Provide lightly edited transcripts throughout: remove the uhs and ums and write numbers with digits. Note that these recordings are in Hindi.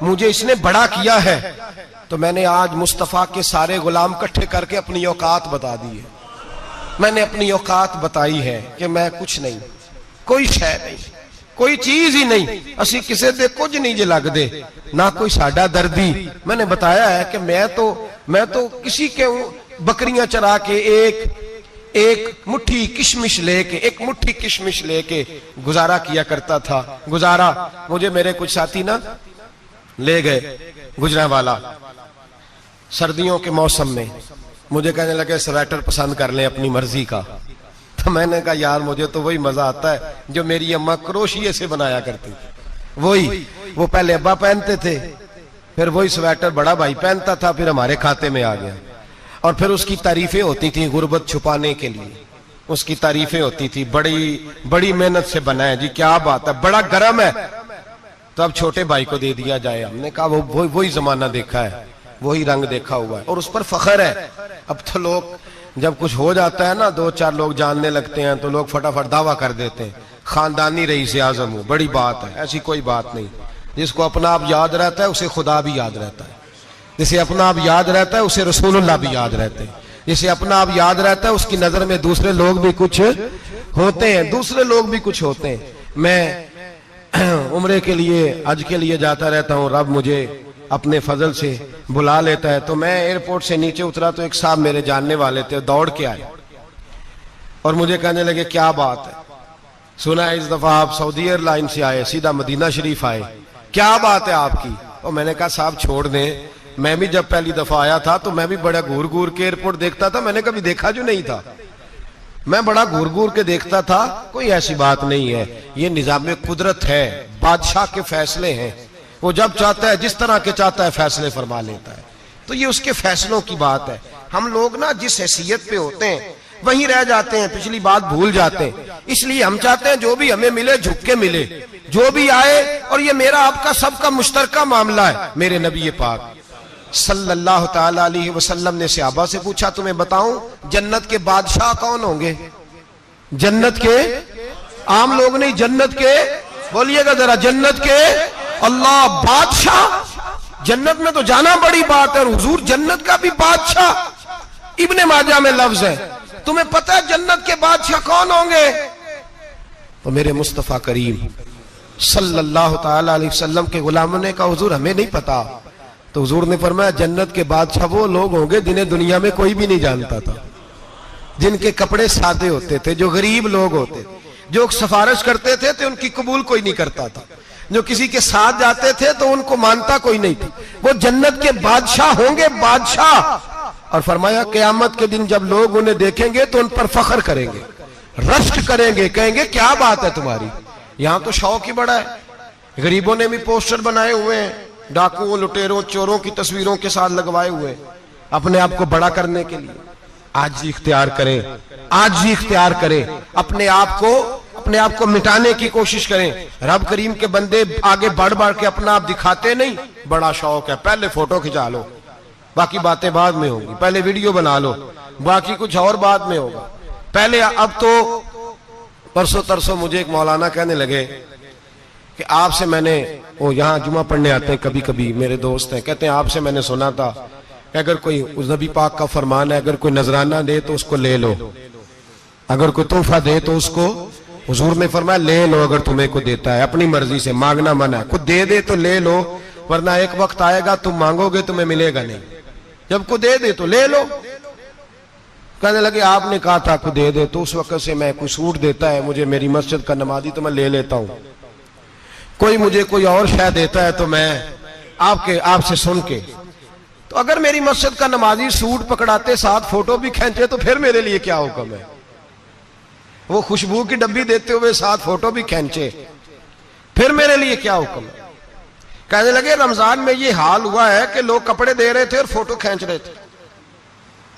मुझे इसने बड़ा किया है। तो मैंने आज मुस्तफा के सारे गुलाम इकट्ठे करके अपनी औकात बता दी है। मैंने अपनी औकात बताई है कि मैं कुछ नहीं, कोई शय नहीं, कोई चीज ही नहीं, असी किसी दे कुछ नहीं जे लगदे, ना कोई साडा दर्दी। मैंने बताया है कि मैं तो किसी के बकरियां चरा के एक मुट्ठी किशमिश लेके गुजारा किया करता था। गुजारा मुझे मेरे कुछ साथी ना ले गए गुजरांवाला सर्दियों के मौसम में, मुझे कहने लगे स्वेटर पसंद कर ले अपनी मर्जी का। तो मैंने कहा यार मुझे तो वही मजा आता है जो मेरी अम्मा क्रोशिये से बनाया करती थी। वो पहले अब्बा पहनते थे, फिर वही स्वेटर बड़ा भाई पहनता था, फिर हमारे खाते में आ गया। और फिर उसकी तारीफें होती थी गुर्बत छुपाने के लिए, उसकी तारीफें होती थी, बड़ी मेहनत से बना है जी, क्या बात है, बड़ा गर्म है, तो अब छोटे भाई को दे दिया जाए। हमने कहा वही जमाना देखा है, वही रंग देखा हुआ है और उस पर फख्र है। अब तो लोग जब कुछ हो जाता है ना, 2-4 लोग जानने लगते हैं तो लोग फटाफट दावा कर देते हैं खानदानी रईस आजम हो, बड़ी बात है। ऐसी कोई बात नहीं। जिसको अपना आप याद रहता है उसे खुदा भी याद रहता है, जिसे अपना आप याद रहता है उसे रसूलुल्लाह भी याद रहते हैं, जिसे अपना आप याद रहता है उसकी नजर में दूसरे लोग भी कुछ होते हैं। मैं उम्रे के लिए, हज के लिए जाता रहता हूँ, रब मुझे अपने फजल से बुला लेता है। तो मैं एयरपोर्ट से नीचे उतरा तो एक साहब मेरे जानने वाले थे, दौड़ के आए और मुझे कहने लगे क्या बात है, सुना है इस दफा आप सऊदी एयरलाइन से आए, सीधा मदीना शरीफ आए, क्या बात है आपकी। और मैंने कहा साहब छोड़ दें, मैं भी जब पहली दफा आया था तो मैं भी बड़ा घूर घूर के एयरपोर्ट देखता था, मैंने कभी देखा जो नहीं था, मैं बड़ा घूर घूर के देखता था। कोई ऐसी बात नहीं है, ये निजाम कुदरत है, बादशाह के फैसले हैं, वो जब चाहता है जिस तरह के चाहता है फैसले फरमा लेता है। तो ये उसके फैसलों की बात है। हम लोग ना जिस हैसियत पे होते हैं वहीं रह जाते हैं, पिछली बात भूल जाते हैं। इसलिए हम चाहते हैं जो भी हमें मिले झुक के मिले, जो भी आए, और ये मेरा आपका सबका मुश्तरका मामला है। मेरे नबी पाक सल्लल्लाहु ताला अलैहि वसल्लम ने सहाबा से पूछा तुम्हें बताऊं जन्नत के बादशाह कौन होंगे? जन्नत के आम लोग नहीं, जन्नत के, बोलिएगा जरा, जन्नत के अल्लाह बादशाह। जन्नत में तो जाना बड़ी बात है, हुजूर जन्नत का भी बादशाह। इब्ने माजा में लफ्ज है, तुम्हें पता है जन्नत के बादशाह कौन होंगे? तो मेरे मुस्तफा करीम सल्लल्लाहु ताला अलैहि वसल्लम के गुलामों ने कहा हुजूर हमें नहीं पता। तो हुजूर ने फरमाया जन्नत के बादशाह वो लोग होंगे जिन्हें दुनिया में कोई भी नहीं जानता था, जिनके कपड़े सादे होते थे, जो गरीब लोग होते थे, जो सिफारिश करते थे तो उनकी कबूल कोई नहीं करता था, जो किसी के साथ जाते थे तो उनको मानता कोई नहीं था। वो जन्नत के बादशाह होंगे, बादशाह। और फरमाया क़यामत के दिन जब लोग उन्हें देखेंगे तो उन पर फख्र करेंगे, रश्क करेंगे, कहेंगे क्या बात है तुम्हारी। यहां तो शौक ही बड़ा है, गरीबों ने भी पोस्टर बनाए हुए हैं, डाकुओं, लुटेरों, चोरों की तस्वीरों के साथ लगवाए हुए, अपने आप को बड़ा करने के लिए। आज ही इख्तियार करें, आज ही इख्तियार करें, अपने आप को मिटाने की कोशिश करें। रब करीम के बंदे आगे बढ़ बढ़ के अपना आप दिखाते नहीं, बड़ा शौक है, पहले फोटो खिंचा लो, बाकी बातें बाद में होंगी, पहले वीडियो बना लो, बाकी कुछ और बाद में होगा। पहले अब तो परसों तरसों मुझे एक मौलाना कहने लगे कि आपसे मैंने, वो यहाँ जुमा पढ़ने आते हैं कभी कभी, मेरे दोस्त हैं, कहते हैं आपसे मैंने सुना था कि अगर कोई उस नबी पाक का फरमान है, अगर कोई नजराना दे तो उसको ले लो, अगर कोई तोहफा दे तो उसको, हुजूर ने फरमाया ले लो अगर तुम्हें को देता है, अपनी मर्जी से, मांगना मना है, खुद दे दे तो ले लो, वरना एक वक्त आएगा तुम मांगोगे तुम्हें मिलेगा नहीं, जब को दे दे तो ले लो। कहने लगे आपने कहा था को दे दे, तो उस वक्त से मैं कोई सूट देता है मुझे मेरी मस्जिद का नमाजी तो मैं ले लेता हूं, कोई मुझे कोई और शय देता है तो मैं आपसे सुन के, तो अगर मेरी मस्जिद का नमाजी सूट पकड़ाते साथ फोटो भी खींचे तो फिर मेरे लिए क्या हुक्म है? वो खुशबू की डब्बी देते हुए साथ फोटो भी खींचे, फिर मेरे लिए क्या हुक्म है? कहने लगे रमजान में ये हाल हुआ है कि लोग कपड़े दे रहे थे और फोटो खींच रहे थे,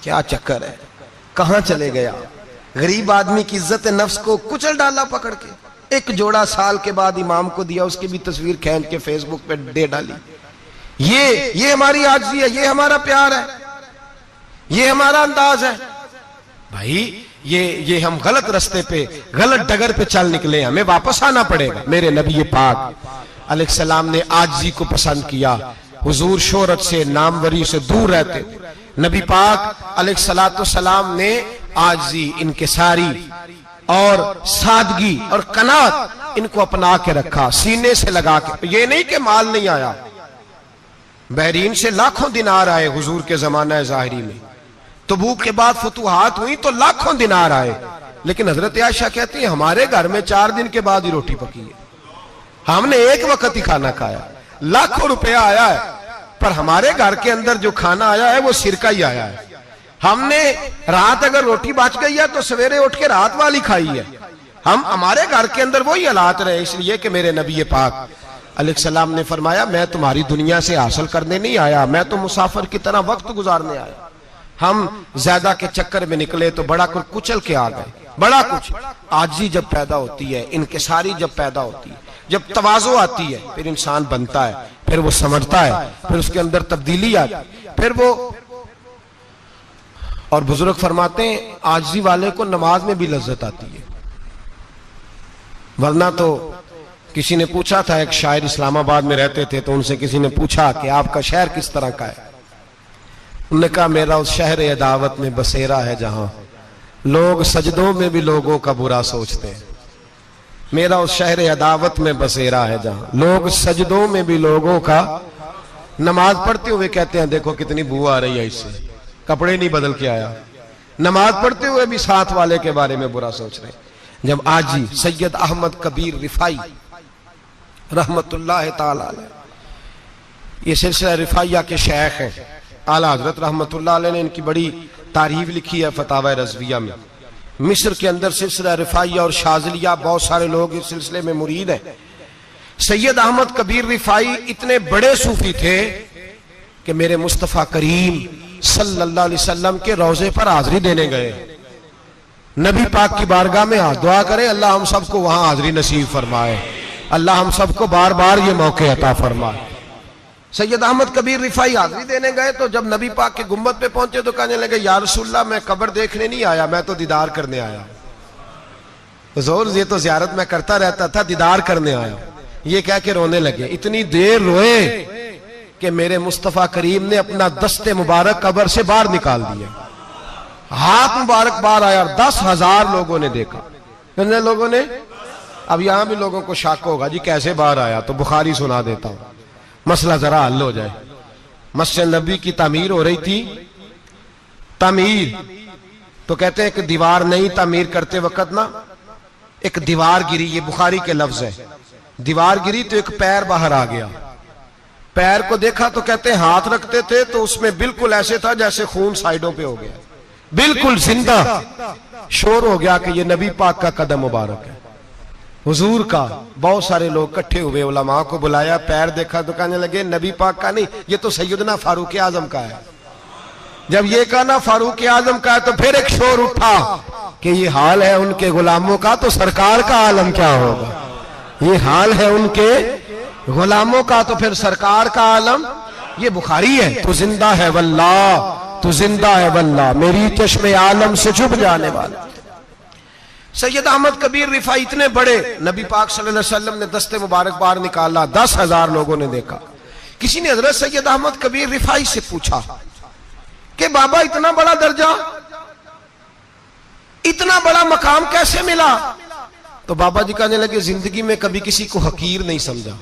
क्या चक्कर है, कहां चले गया? गरीब आदमी की इज्जत नफ्स को कुचल डाला पकड़ के। एक जोड़ा साल के बाद इमाम को दिया, उसकी भी तस्वीर खींच के फेसबुक पे दे डाली। ये हमारी आजिज़ी है, ये हमारा प्यार है, ये हमारा अंदाज है। भाई ये हम गलत रास्ते पे, गलत डगर पे चल निकले, हमें वापस आना पड़ेगा। मेरे नबी पाक अलैहिस्सलाम ने आजिज़ी को पसंद किया। हुजूर शोहरत से, नामवरी से दूर रहते। नबी पाक अलैहिस्सलाम ने आजिज़ी, इनकिसारी और सादगी और कनात इनको अपना के रखा, सीने से लगा के। ये नहीं कि माल नहीं आया, बहरीन से लाखों दिनार आए हुजूर के जमाना ज़ाहिरी में। तबूक के बाद फतूहात हुई तो लाखों दिनार आए, लेकिन हजरत आयशा कहती है हमारे घर में 4 दिन के बाद ही रोटी पकी है, हमने एक वक्त ही खाना खाया। लाखों रुपया आया है, पर हमारे घर के अंदर जो खाना आया है वो सिरका ही आया है। हमने रात अगर रोटी बच गई है तो सवेरे उठ के रात वाली खाई है। हमारे घर के अंदर वही हालात रहे, इसलिए कि मेरे नबी पाक अलैहिस्सलाम ने फरमाया मैं तुम्हारी दुनिया से हासिल करने नहीं आया, मैं तो मुसाफिर की तरह वक्त गुजारने आया। हम ज्यादा के चक्कर में निकले तो बड़ा कुछ कुचल के आ गए। बड़ा कुछ आजी जब पैदा होती है, इनकिसारी जब पैदा होती है, जब तवाज़ो आती है, फिर इंसान बनता है, फिर वो समझता है, फिर उसके अंदर तब्दीली आती, फिर वो। और बुजुर्ग फरमाते हैं आजी वाले को नमाज में भी लज्जत आती है। वरना तो किसी ने पूछा था, एक शायर इस्लामाबाद में रहते थे, तो उनसे किसी ने पूछा कि आपका शहर किस तरह का है। उन्होंने कहा मेरा उस शहर अदावत में बसेरा है जहां लोग सजदों में भी लोगों का बुरा सोचते हैं। मेरा उस शहर अदावत में बसेरा है जहां लोग सजदों में भी लोगों का, नमाज पढ़ते हुए कहते हैं देखो कितनी बू आ रही है इससे, कपड़े नहीं बदल के आया। नमाज पढ़ते हुए भी साथ वाले के बारे में बुरा सोच रहे। जब आजी सैयद अहमद कबीर रिफाई रहमतुल्लाह ताला अलैह, ये सिलसिला रिफाइया के शेख हैं, आला हजरत रहमतुल्लाह अलैह ने इनकी बड़ी तारीफ लिखी है फतावा रज़विया में। मिस्र के अंदर सिलसिला रिफाइया और शाज़िलिया, बहुत सारे लोग इस सिलसिले में मुरीद हैं। सैयद अहमद कबीर रिफाई इतने बड़े सूफी थे कि मेरे मुस्तफ़ा करीम सल्लल्लाहु अलैहि वसल्लम के रोजे पर हाजिरी देने गए। नबी पाक की बारगाह में हाथ दुआ करें, अल्लाह हम सबको वहां हाजिरी नसीब फरमाए, अल्लाह हम सबको बार बार ये मौके अता फरमाए। सैयद अहमद कबीर रिफाई हाजिरी देने गए तो जब नबी पाक के गुम्बद पे पहुंचे तो कहने लगे या रसूलल्लाह मैं कब्र देखने नहीं आया, मैं तो दीदार करने आया। हुजूर ये तो ज़ियारत में करता रहता था, दीदार करने आया। ये कह के रोने लगे। इतनी देर रोए कि मेरे मुस्तफ़ा करीम ने अपना दस्ते मुबारक कब्र से बाहर निकाल दिया, हाथ मुबारक बाहर आया। 10,000 लोगों ने देखा। कितने लोगों ने? अब यहां भी लोगों को शक होगा जी कैसे बाहर आया, तो बुखारी सुना देता हूं, मसला जरा हल हो जाए। मस्जिद नबी की तामीर हो रही थी, तामीर तो कहते हैं कि दीवार नहीं, तामीर करते वक्त ना एक दीवार गिरी, ये बुखारी के लफ्ज है। दीवार गिरी तो एक पैर बाहर आ गया। पैर को देखा तो कहते हैं हाथ रखते थे तो उसमें बिल्कुल ऐसे था जैसे खून साइडों पे हो गया, बिल्कुल जिंदा। शोर हो गया कि ये नबी पाक का कदम मुबारक है, हुजूर का। बहुत सारे लोग इकट्ठे हुए, उलमा को बुलाया, पैर देखा तो कहने लगे नबी पाक का नहीं, ये तो सैयदना फारूक आजम का है। जब ये कहा ना फारूक आजम का है तो फिर एक शोर उठा कि ये हाल है उनके गुलामों का तो सरकार का आलम क्या होगा। ये हाल है उनके गुलामों का तो फिर सरकार का आलम। ये बुखारी है। तो जिंदा है वल्लाह, तो जिंदा है वल्लाह, मेरी चश्मे आलम से चुप जाने वाला। सैयद अहमद कबीर रिफाई इतने बड़े, नबी पाक सल्लल्लाहु अलैहि वसल्लम ने दस्ते मुबारक बाहर निकाला, 10,000 लोगों ने देखा। किसी ने हजरत सैयद अहमद कबीर रिफाई से पूछा कि बाबा इतना बड़ा दर्जा, इतना बड़ा मकाम कैसे मिला? तो बाबा जी कहने लगे जिंदगी में कभी किसी को हकीर नहीं समझा,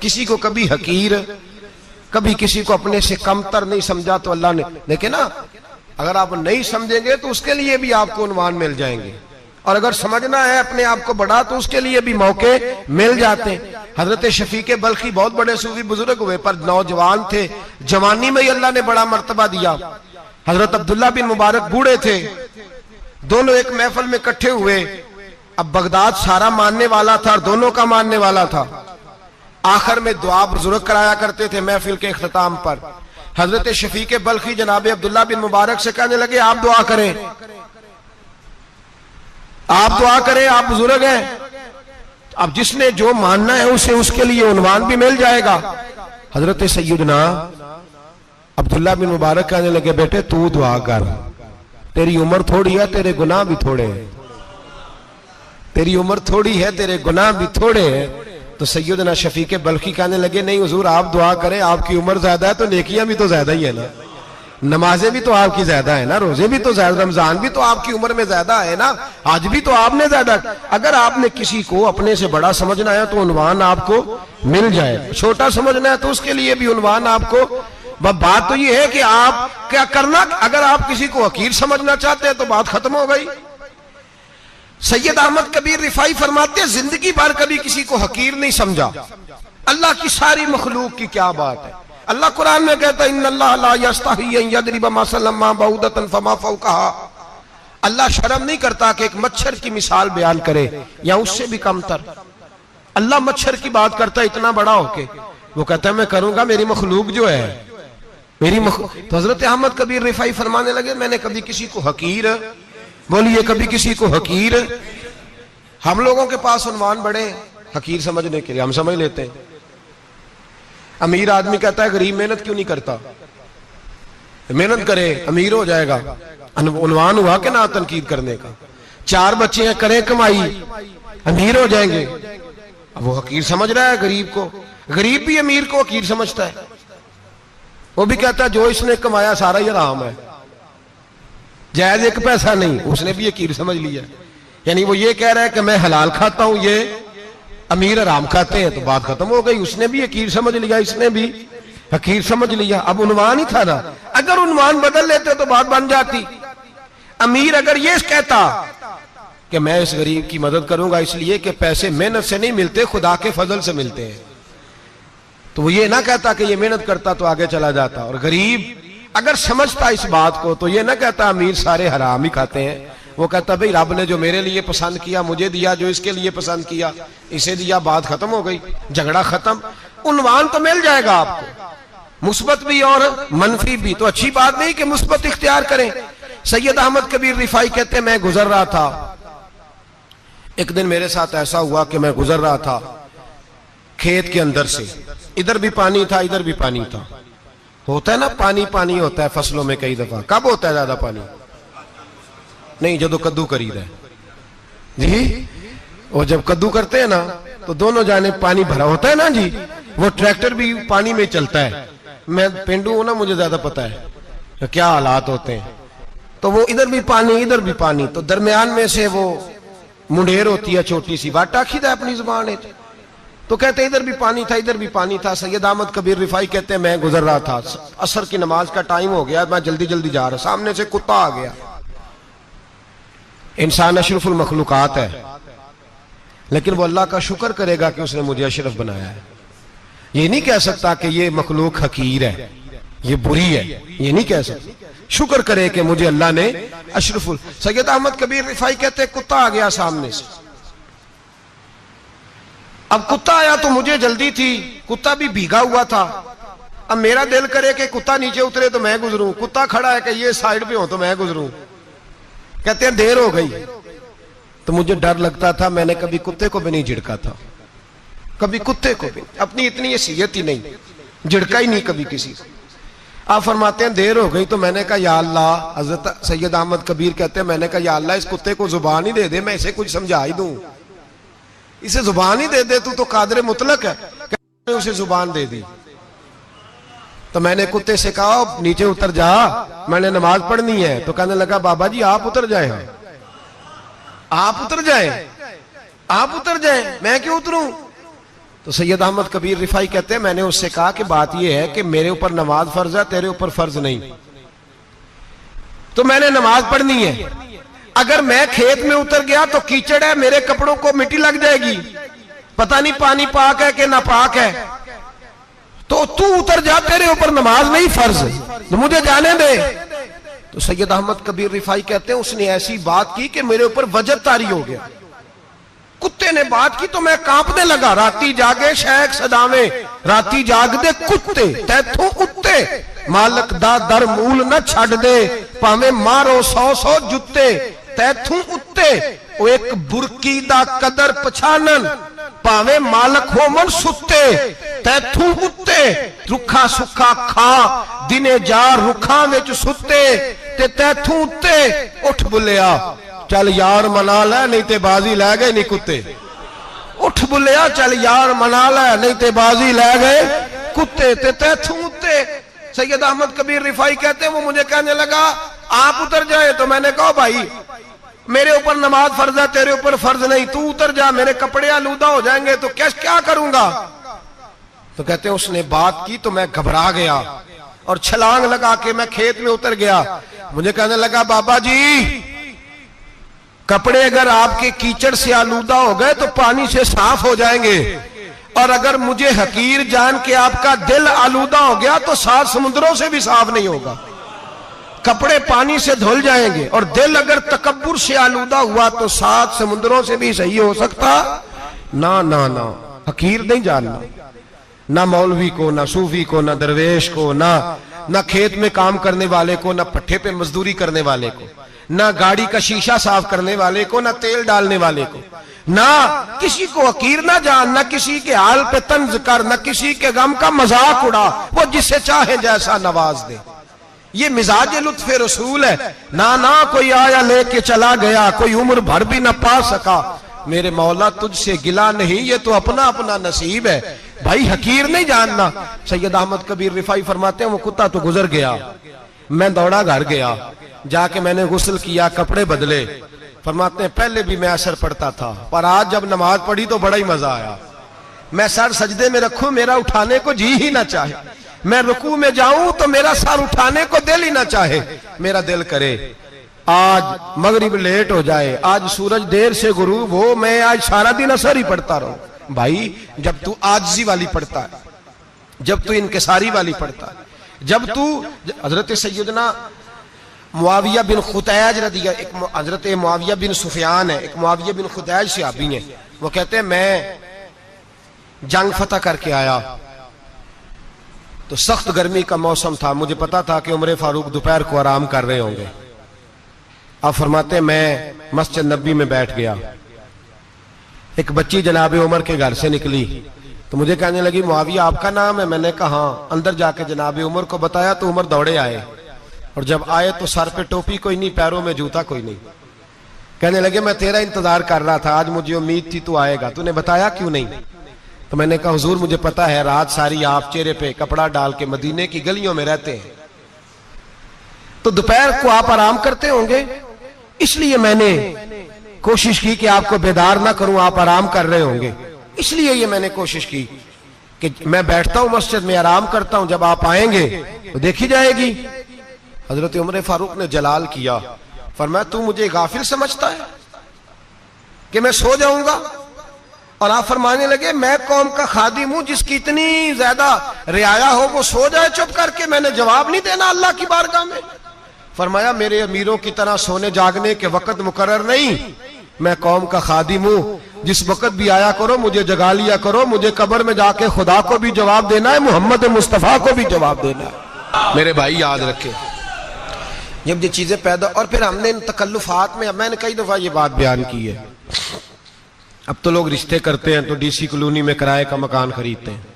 किसी को कभी हकीर, कभी किसी को अपने से कमतर नहीं समझा। तो अल्लाह ने देखे ना, अगर आप नहीं समझेंगे तो उसके लिए भी आपको उन्वान मिल जाएंगे, और अगर समझना है अपने आप को बड़ा तो उसके लिए भी मौके मिल जाते हैं। हजरत शफीक बल्खी बहुत बड़े सूफी बुजुर्ग हुए, पर नौजवान थे, जवानी में ही अल्लाह ने बड़ा मर्तबा दिया। हजरत अब्दुल्ला बिन मुबारक बूढ़े थे, दोनों एक महफिल में इकट्ठे हुए। अब बगदाद सारा मानने वाला था और दोनों का मानने वाला था। आखिर में दुआ बुजुर्ग कराया करते थे महफिल के इख्तिताम पर। हजरत शफीक बल्खी जनाब अब्दुल्ला बिन मुबारक से कहने लगे आप दुआ करें, आप दुआ करें, आप बुजुर्ग हैं। अब जिसने जो मानना है उसे उसके लिए उन्वान भी मिल जाएगा। हजरत सैयदना अब्दुल्ला बिन मुबारक कहने लगे बेटे तू दुआ कर, तेरी उम्र थोड़ी है, तेरे गुनाह भी थोड़े हैं, तेरी उम्र थोड़ी है, तेरे गुनाह भी थोड़े हैं, तो सैयदना शफीक बल्खी कहने लगे नहीं हुजूर आप दुआ करें, आपकी उम्र ज्यादा है तो नेकियां भी तो ज्यादा ही है ना, नमाजें भी तो आपकी ज्यादा है ना, रोजे भी तो ज्यादा, रमजान भी तो आपकी उम्र में ज्यादा है ना, आज भी तो आपने ज्यादा। अगर आपने किसी को अपने से बड़ा समझना है तो उन्वान आपको मिल जाए, छोटा समझना है तो उसके लिए भी उन्वान आपको। बात तो ये है कि आप क्या करना, अगर आप किसी को हकीर समझना चाहते हैं तो बात खत्म हो गई। सैयद अहमद कबीर रिफाई फरमाते हैं जिंदगी भर कभी किसी को हकीर नहीं समझा। अल्लाह की सारी मखलूक की क्या बात है। अल्लाह कुरान में कहता है इन्नल्लाह ला यस्तही अन यदरिब मसलन मा बऊदतन फमा फौकहा। अल्लाह शर्म नहीं करता कि एक मच्छर की मिसाल बयान करे या उससे भी कमतर। अल्लाह मच्छर की बात करता है इतना बड़ा होके, वो कहता है मैं करूंगा, मेरी मखलूक जो है तो हजरत अहमद कबीर रिफाई फरमाने लगे मैंने कभी किसी को हकीर, बोलिए कभी किसी को हकीर। हम लोगों के पास उन्वान बड़े हकीर समझने के लिए, हम समझ लेते हैं। अमीर आदमी कहता है गरीब मेहनत क्यों नहीं करता, मेहनत करे अमीर हो जाएगा, उन्वान हुआ कि ना तनकीद करने का। 4 बच्चे हैं करें कमाई अमीर हो जाएंगे, अब वो हकीर समझ रहा है गरीब को। गरीब भी अमीर को हकीर समझता है, वो भी कहता है जो इसने कमाया सारा ही हराम है, जायज एक पैसा नहीं, उसने भी हकीर समझ लिया। यानी वो ये कह रहा है कि मैं हलाल खाता हूं, ये अमीर हराम खाते हैं, तो बात खत्म हो गई। उसने भी हकीर समझ लिया, इसने भी हकीर समझ लिया। अब उन्वान ही था ना, अगर उन्वान बदल लेते तो बात बन जाती। अमीर अगर ये कहता कि मैं इस गरीब की मदद करूंगा इसलिए कि पैसे मेहनत से नहीं मिलते, खुदा के फजल से मिलते हैं, तो वो ये ना कहता कि ये मेहनत करता तो आगे चला जाता। और गरीब अगर समझता इस बात को तो ये ना कहता अमीर सारे हराम ही खाते हैं, वो कहता भाई रब ने जो मेरे लिए पसंद किया मुझे दिया, जो इसके लिए पसंद किया इसे दिया, बात खत्म हो गई, झगड़ा खत्म। उन्वान तो मिल जाएगा आपको, मुस्बत भी और मनफी भी। तो अच्छी बात नहीं कि मुस्बत इख्तियार करें। सैयद अहमद कबीर रिफाई कहते मैं गुजर रहा था, एक दिन मेरे साथ ऐसा हुआ कि मैं गुजर रहा था खेत के अंदर से, इधर भी पानी था इधर भी पानी था। होता है ना पानी पानी होता है फसलों में कई दफा। कब होता है ज्यादा पानी? नहीं जब कद्दू करी रहे जी, और जब कद्दू करते हैं ना तो दोनों जाने पानी भरा होता है ना जी, वो ट्रैक्टर भी पानी में चलता है। मैं पेंडू हूं ना, मुझे ज्यादा पता है क्या हालात होते हैं। तो वो इधर भी पानी इधर भी पानी, तो दरमियान में से वो मुंडेर होती है छोटी सी, वाटा खीदा अपनी जुबान है। तो कहते इधर भी पानी था इधर भी पानी था। सैयद अहमद कबीर रिफाई कहते हैं मैं गुजर रहा था, असर की नमाज का टाइम हो गया, मैं जल्दी जल्दी जा रहा, सामने से कुत्ता आ गया। इंसान अशरफुल मखलूकात है, लेकिन वो अल्लाह का शुक्र करेगा कि उसने मुझे अशरफ बनाया है। ये नहीं कह सकता कि ये मखलूक हकीर है, ये बुरी है, ये नहीं कह सकता। शुक्र करे कि मुझे अल्लाह ने अशरफुल। सैयद अहमद कबीर रिफाई कहते कुत्ता आ गया सामने से। अब कुत्ता आया तो मुझे जल्दी थी, कुत्ता भी भीगा हुआ था। अब मेरा दिल करे कि कुत्ता नीचे उतरे तो मैं गुजरूं, कुत्ता खड़ा है कि ये साइड पे हो तो मैं गुजरूं। कहते हैं देर हो गई, तो मुझे डर लगता था, मैंने कभी कुत्ते को भी नहीं झिड़का था, कभी कुत्ते को भी, अपनी इतनी हैसियत ही नहीं, झिड़का ही नहीं कभी किसी को। आप फरमाते हैं देर हो गई तो मैंने कहा या अल्लाह, हजरत सैयद अहमद कबीर कहते हैं मैंने कहा या अल्लाह इस कुत्ते को जुबान ही दे दे, मैं इसे कुछ समझा ही दूं, इसे जुबान ही दे दे, तू तो कादर मुतलक है। उसे जुबान दे दी। तो मैंने कुत्ते से कहा नीचे उतर जा, मैंने नमाज पढ़नी है। तो कहने लगा बाबा जी आप उतर जाए, आप उतर जाए, आप उतर जाए, मैं क्यों उतरूं? तो सैयद अहमद कबीर रिफाई कहते हैं मैंने उससे कहा कि बात यह है कि मेरे ऊपर नमाज फर्ज है, तेरे ऊपर फर्ज नहीं, तो मैंने नमाज पढ़नी है। अगर मैं खेत में उतर गया तो कीचड़ है, मेरे कपड़ों को मिट्टी लग जाएगी, पता नहीं पानी पाक है कि नापाक है, तो तू उतर जा, तेरे ऊपर नमाज नहीं फर्ज, तो मुझे जाने दे। तो सैयद अहमद कबीर रिफाई कहते हैं उसने ऐसी बात की कि मेरे ऊपर वजद तारी हो गया। कुत्ते ने बात की तो मैं कांपने लगा। राती जागे शेख सदावे, राती जाग दे कुत्ते, तैथों उत्ते मालक दा दर मूल न छड़ दे, भावे मारो 100 जुत्ते तैथों उत्ते। ओ एक बुरकी दा कदर पछानन, भावे मालक हो मन सुत्ते तैथों उत्ते। रुखा सुखा खा दिने जा रुखा विच सुत्ते, ते तैथों उत्ते उठ बुलिया, चल यार मना लै नहीं ते बाजी लै गए नहीं कुत्ते। उठ बुलिया चल यार मना लै, नहीं ते बाजी लै गए कुत्ते ते थूते। सैयद अहमद कबीर रिफाई कहते हैं वो मुझे कहने लगा आप उतर जाए, तो मैंने कहा भाई मेरे ऊपर नमाज फर्ज है, तेरे ऊपर फर्ज नहीं, तू उतर जा, मेरे कपड़े आलूदा हो जाएंगे तो क्या करूंगा। तो कहते हैं उसने बात की तो मैं घबरा गया और छलांग लगा के मैं खेत में उतर गया। मुझे कहने लगा बाबा जी कपड़े अगर आपके कीचड़ से आलूदा हो गए तो पानी से साफ हो जाएंगे, और अगर मुझे हकीर जान के आपका दिल आलूदा हो गया तो 7 समुद्रों से भी साफ नहीं होगा। कपड़े पानी से धुल जाएंगे और दिल अगर तकब्बुर से आलूदा हुआ तो 7 समुद्रों से भी सही हो सकता ना। ना ना हकीर नहीं जानना, ना मौलवी को, ना सूफी को, ना दरवेश को, ना खेत में काम करने वाले को, ना पट्टे पे मजदूरी करने वाले को, ना गाड़ी का शीशा साफ करने वाले को, ना तेल डालने वाले को, ना किसी को हकीर ना जान, ना किसी के हाल पे तंज कर, ना किसी के गम का मजाक उड़ा, वो जिसे चाहे जैसा नवाज दे। ये मिजाज लुत्फ रसूल है। ना कोई आया लेके चला गया, कोई उम्र भर भी ना पा सका, मेरे मौला तुझसे गिला नहीं, ये तो अपना अपना नसीब है। भाई हकीर नहीं जानना। सैयद अहमद कबीर रिफाई फरमाते हैं वो कुत्ता तो गुजर गया, मैं दौड़ा घर गया, जाके मैंने गुस्ल किया, कपड़े बदले। फरमाते हैं पहले भी मैं असर पढ़ता था, पर आज जब नमाज पढ़ी तो बड़ा ही मजा आया। मैं सर सजदे में रखूं मेरा उठाने को जी ही ना चाहे, मैं रुकू में जाऊं तो मेरा सर उठाने को दिल ही ना चाहे, मेरा दिल करे आज मगरिब लेट हो जाए, आज सूरज देर से गुरूब हो, मैं आज सारा दिन असर ही पढ़ता रहूं। भाई जब तू आजिज़ी वाली पढ़ता है, जब तू इनकिसारी वाली पढ़ता है, जब तू हजरत सैयदना मुआविया बिन खुतैज रदिया, एक हजरत मुआविया बिन सुफियान है, एक मुआविया बिन खुतैज सहाबी हैं, वो कहते हैं मैं जंग फतह करके आया तो सख्त गर्मी का मौसम था, मुझे पता था कि उमर फारूक दोपहर को आराम कर रहे होंगे। आप फरमाते हैं मैं मस्जिद नबी में बैठ गया, एक बच्ची जनाब उमर के घर से निकली तो मुझे कहने लगी मुआविया आपका नाम है? मैंने कहा हाँ। अंदर जाके जनाब उमर को बताया तो उमर दौड़े आए, और जब आए तो सर पे टोपी कोई नहीं, पैरों में जूता कोई नहीं। कहने लगे मैं तेरा इंतजार कर रहा था, आज मुझे उम्मीद थी तू आएगा, तूने बताया क्यों नहीं? तो मैंने कहा हुजूर मुझे पता है रात सारी आप चेहरे पे कपड़ा डाल के मदीने की गलियों में रहते हैं, तो दोपहर को आप आराम करते होंगे, इसलिए मैंने कोशिश की कि आपको बेदार ना करूं, आप आराम कर रहे होंगे, इसलिए ये मैंने कोशिश की कि मैं बैठता हूं मस्जिद में आराम करता हूं, जब आप आएंगे तो देखी जाएगी। हजरत उमर फारूक ने जलाल किया, फरमाया तू मुझे गाफिल समझता है कि मैं सो जाऊंगा? और आप फरमाने लगे मैं कौम का खादिम हूं जिसकी इतनी ज्यादा रियाया हो वो सो जाए चुप करके, मैंने जवाब नहीं देना अल्लाह की बारगाह में? फरमाया मेरे अमीरों की तरह सोने जागने के वक्त मुकर्रर नहीं, मैं कौम का खादिम हूं, जिस वक्त भी आया करो मुझे जगा लिया करो, मुझे कब्र में जाके खुदा को भी जवाब देना है, मोहम्मद मुस्तफा को भी जवाब देना है। मेरे भाई याद रखे जब ये चीजें पैदा, और फिर हमने इन तकल्लुफात में, मैंने कई दफा ये बात बयान की है, अब तो लोग रिश्ते करते हैं तो डीसी कॉलोनी में किराए का मकान खरीदते हैं,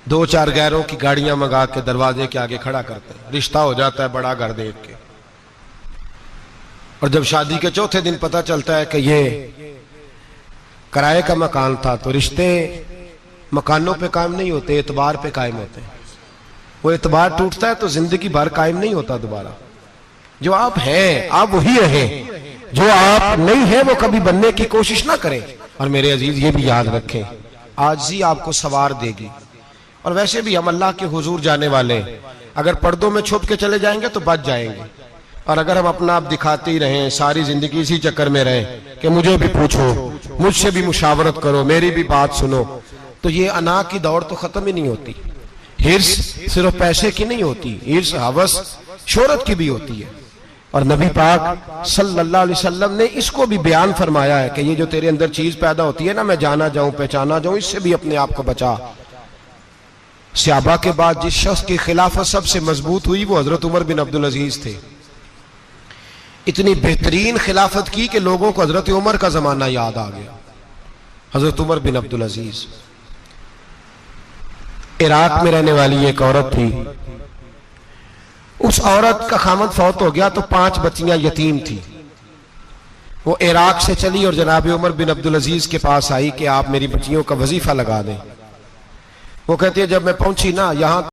2-4 गैरों की गाड़ियां मंगा के दरवाजे के आगे खड़ा करते हैं, रिश्ता हो जाता है बड़ा घर देख के, और जब शादी के चौथे दिन पता चलता है कि ये किराए का मकान था, तो रिश्ते मकानों पे कायम नहीं होते, एतबार पे कायम होते हैं। वो एतबार टूटता है तो जिंदगी भर कायम नहीं होता दोबारा। जो आप हैं आप वही रहें, जो आप नहीं है वो कभी बनने की कोशिश ना करें। और मेरे अजीज ये भी याद रखें आजिज़ी आपको सवार देगी, और वैसे भी हम अल्लाह के हुजूर जाने वाले हैं, अगर पर्दों में छुप के चले जाएंगे तो बच जाएंगे, और अगर हम अपना आप दिखाते ही रहें, सारी जिंदगी इसी चक्कर में रहें कि मुझे भी पूछो, मुझसे भी मुशावरत करो, मेरी भी बात सुनो, तो ये अना की दौड़ तो खत्म ही नहीं होती। हिर्स सिर्फ पैसे की नहीं होती, हिर्स हवस शोहरत की भी होती है। और नबी पाक सल्लल्लाहु अलैहि वसल्लम ने इसको भी बयान फरमाया है कि ये जो तेरे अंदर चीज पैदा होती है ना, मैं जाना जाऊं पहचाना जाऊं, इससे भी अपने आप को बचा। सहाबा के बाद जिस शख्स की खिलाफत सबसे मजबूत हुई वो हजरत उमर बिन अब्दुल अजीज थे। इतनी बेहतरीन खिलाफत की कि लोगों को हजरत उमर का जमाना याद आ गया। हजरत उमर बिन अब्दुल अजीज इराक में रहने वाली एक औरत थी, उस औरत का खामद फौत हो गया तो 5 बच्चियां यतीम थी। वो इराक से चली और जनाब उमर बिन अब्दुल अजीज के पास आई कि आप मेरी बच्चियों का वजीफा लगा दें। वो कहती है जब मैं पहुंची ना यहाँ